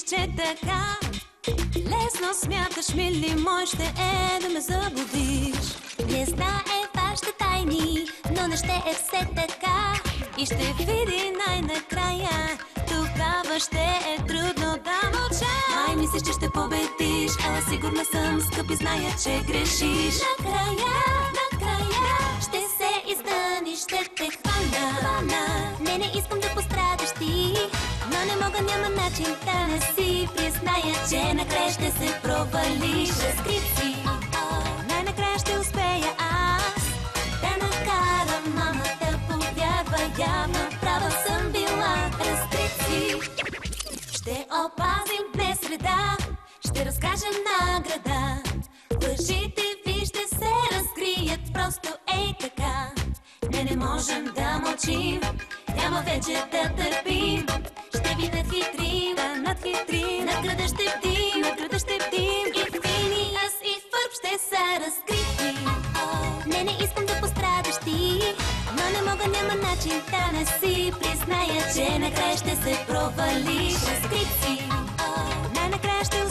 че така лесно смяташ, мили мой, ще е да ме заблудиш. Не знае вашите тайни, но не ще е все така. И ще види най-накрая, тогава ще е трудно да мълча. Май мислиш, че ще победиш, ала сигурна съм, скъпи, зная, че грешиш. Накрая ще се издъниш, ще те хвана. Не искам да пострадаш ти, но не мога, няма начин да не си призная, че накрая ще се провалиш. Разкрит си, най-накрая ще успея аз да накарам мама да повярва. Явно права съм била. разкрит си. Ще опазим днес среда, ще разкажем на града. Лъжите ви ще се разкрият, просто ей така. Не можем да мълчим, няма вече да търпим. Ще ви надхитрим, да надхитрим. На града ще бдим, и Финиас и Фърб ще са разкрити. Не искам да пострадаш ти, но не мога, няма начин да не си призная, че накрая ще се провалиш. разкрит си. Най-накрая ще